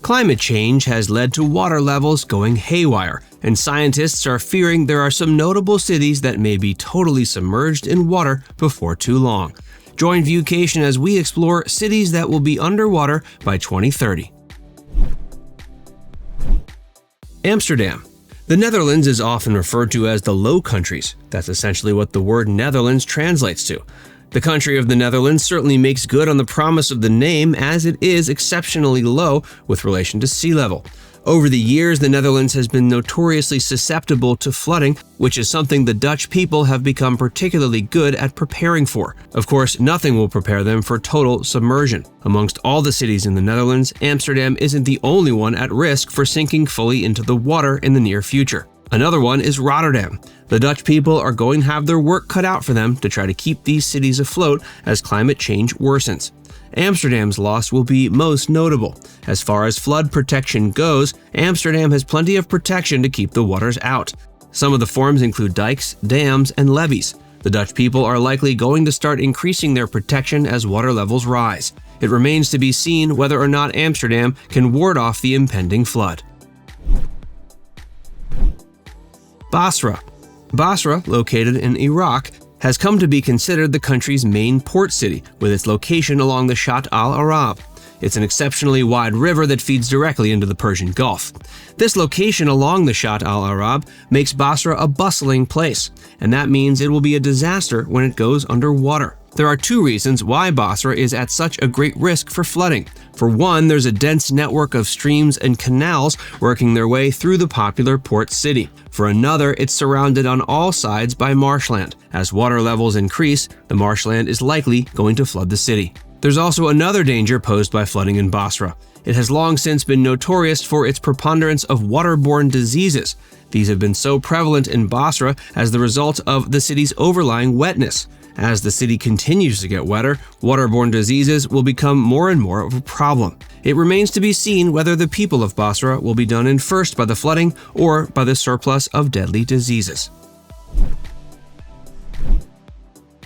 Climate change has led to water levels going haywire, and scientists are fearing there are some notable cities that may be totally submerged in water before too long. Join Viewcation as we explore cities that will be underwater by 2030. Amsterdam. The Netherlands is often referred to as the Low Countries. That's essentially what the word Netherlands translates to. The country of the Netherlands certainly makes good on the promise of the name, as it is exceptionally low with relation to sea level. Over the years, the Netherlands has been notoriously susceptible to flooding, which is something the Dutch people have become particularly good at preparing for. Of course, nothing will prepare them for total submersion. Amongst all the cities in the Netherlands, Amsterdam isn't the only one at risk for sinking fully into the water in the near future. Another one is Rotterdam. The Dutch people are going to have their work cut out for them to try to keep these cities afloat as climate change worsens. Amsterdam's loss will be most notable. As far as flood protection goes, Amsterdam has plenty of protection to keep the waters out. Some of the forms include dikes, dams, and levees. The Dutch people are likely going to start increasing their protection as water levels rise. It remains to be seen whether or not Amsterdam can ward off the impending flood. Basra. Basra, located in Iraq, has come to be considered the country's main port city, with its location along the Shatt al-Arab. It's an exceptionally wide river that feeds directly into the Persian Gulf. This location along the Shatt al-Arab makes Basra a bustling place, and that means it will be a disaster when it goes underwater. There are two reasons why Basra is at such a great risk for flooding. For one, there's a dense network of streams and canals working their way through the popular port city. For another, it's surrounded on all sides by marshland. As water levels increase, the marshland is likely going to flood the city. There's also another danger posed by flooding in Basra. It has long since been notorious for its preponderance of waterborne diseases. These have been so prevalent in Basra as the result of the city's overlying wetness. As the city continues to get wetter, waterborne diseases will become more and more of a problem. It remains to be seen whether the people of Basra will be done in first by the flooding or by the surplus of deadly diseases.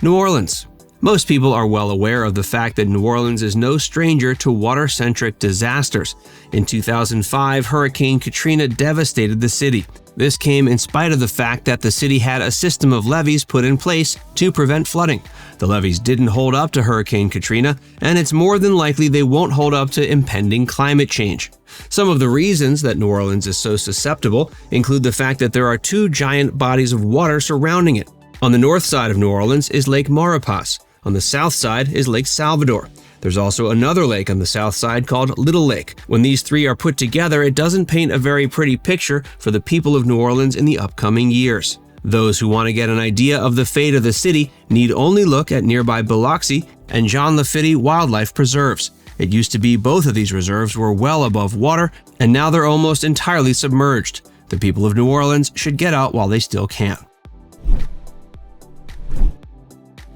New Orleans. Most people are well aware of the fact that New Orleans is no stranger to water-centric disasters. In 2005, Hurricane Katrina devastated the city. This came in spite of the fact that the city had a system of levees put in place to prevent flooding. The levees didn't hold up to Hurricane Katrina, and it's more than likely they won't hold up to impending climate change. Some of the reasons that New Orleans is so susceptible include the fact that there are two giant bodies of water surrounding it. On the north side of New Orleans is Lake Maurepas. On the south side is Lake Salvador. There's also another lake on the south side called Little Lake. When these three are put together, it doesn't paint a very pretty picture for the people of New Orleans in the upcoming years. Those who want to get an idea of the fate of the city need only look at nearby Biloxi and John Lafitte wildlife preserves. It used to be both of these reserves were well above water, and now they're almost entirely submerged. The people of New Orleans should get out while they still can.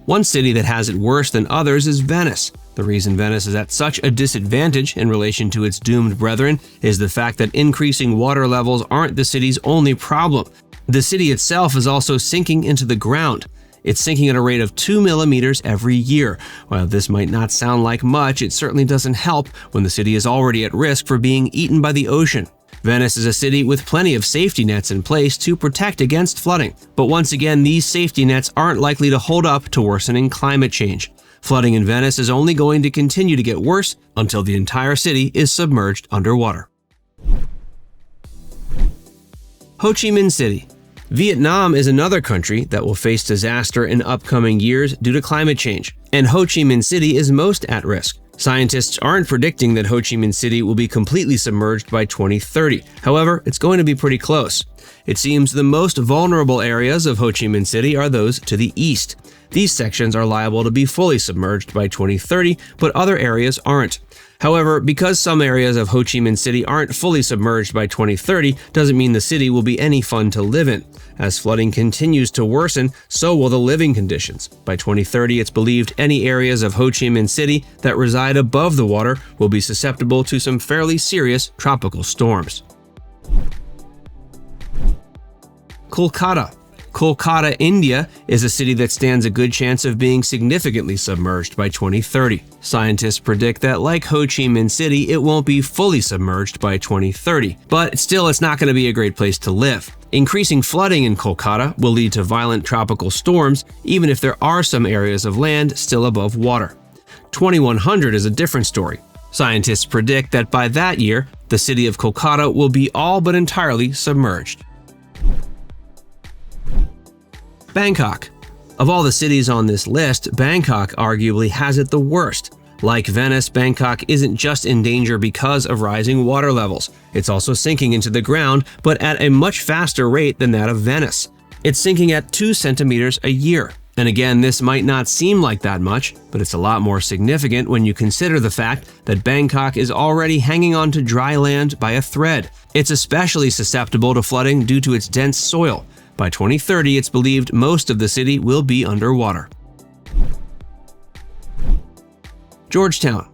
One city that has it worse than others is Venice. The reason Venice is at such a disadvantage in relation to its doomed brethren is the fact that increasing water levels aren't the city's only problem. The city itself is also sinking into the ground. It's sinking at a rate of 2 millimeters every year. While this might not sound like much, it certainly doesn't help when the city is already at risk for being eaten by the ocean. Venice is a city with plenty of safety nets in place to protect against flooding. But once again, these safety nets aren't likely to hold up to worsening climate change. Flooding in Venice is only going to continue to get worse until the entire city is submerged underwater. Ho Chi Minh City. Vietnam is another country that will face disaster in upcoming years due to climate change, and Ho Chi Minh City is most at risk. Scientists aren't predicting that Ho Chi Minh City will be completely submerged by 2030. However, it's going to be pretty close. It seems the most vulnerable areas of Ho Chi Minh City are those to the east. These sections are liable to be fully submerged by 2030, but other areas aren't. However, because some areas of Ho Chi Minh City aren't fully submerged by 2030 doesn't mean the city will be any fun to live in. As flooding continues to worsen, so will the living conditions. By 2030, it's believed any areas of Ho Chi Minh City that reside above the water will be susceptible to some fairly serious tropical storms. Kolkata. Kolkata, India is a city that stands a good chance of being significantly submerged by 2030. Scientists predict that, like Ho Chi Minh City, it won't be fully submerged by 2030, but still it's not going to be a great place to live. Increasing flooding in Kolkata will lead to violent tropical storms, even if there are some areas of land still above water. 2100 is a different story. Scientists predict that by that year, the city of Kolkata will be all but entirely submerged. Bangkok. Of all the cities on this list, Bangkok arguably has it the worst. Like Venice, Bangkok isn't just in danger because of rising water levels. It's also sinking into the ground, but at a much faster rate than that of Venice. It's sinking at 2 centimeters a year. And again, this might not seem like that much, but it's a lot more significant when you consider the fact that Bangkok is already hanging on to dry land by a thread. It's especially susceptible to flooding due to its dense soil. By 2030, it's believed most of the city will be underwater. Georgetown.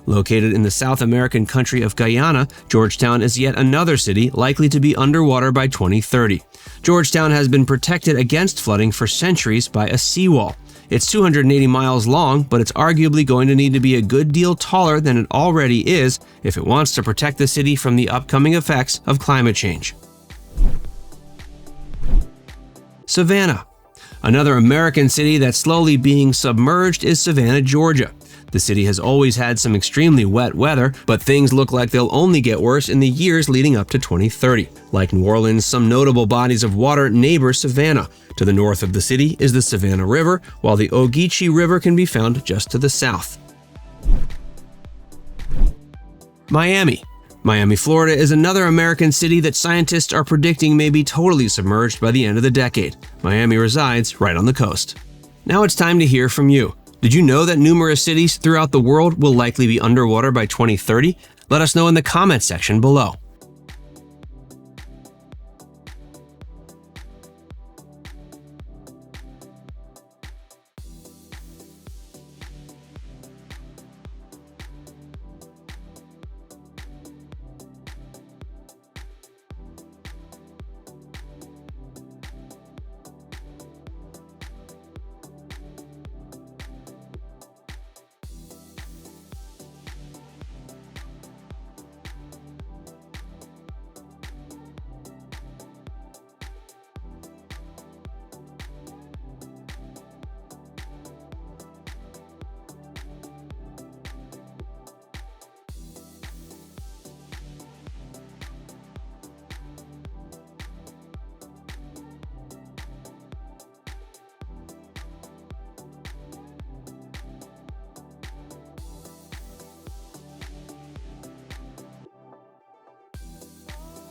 Located in the South American country of Guyana, Georgetown is yet another city likely to be underwater by 2030. Georgetown has been protected against flooding for centuries by a seawall. It's 280 miles long, but it's arguably going to need to be a good deal taller than it already is if it wants to protect the city from the upcoming effects of climate change. Savannah. Another American city that's slowly being submerged is Savannah, Georgia. The city has always had some extremely wet weather, but things look like they'll only get worse in the years leading up to 2030. Like New Orleans, some notable bodies of water neighbor Savannah. To the north of the city is the Savannah River, while the Ogeechee River can be found just to the south. Miami. Miami, Florida is another American city that scientists are predicting may be totally submerged by the end of the decade. Miami resides right on the coast. Now it's time to hear from you. Did you know that numerous cities throughout the world will likely be underwater by 2030? Let us know in the comments section below.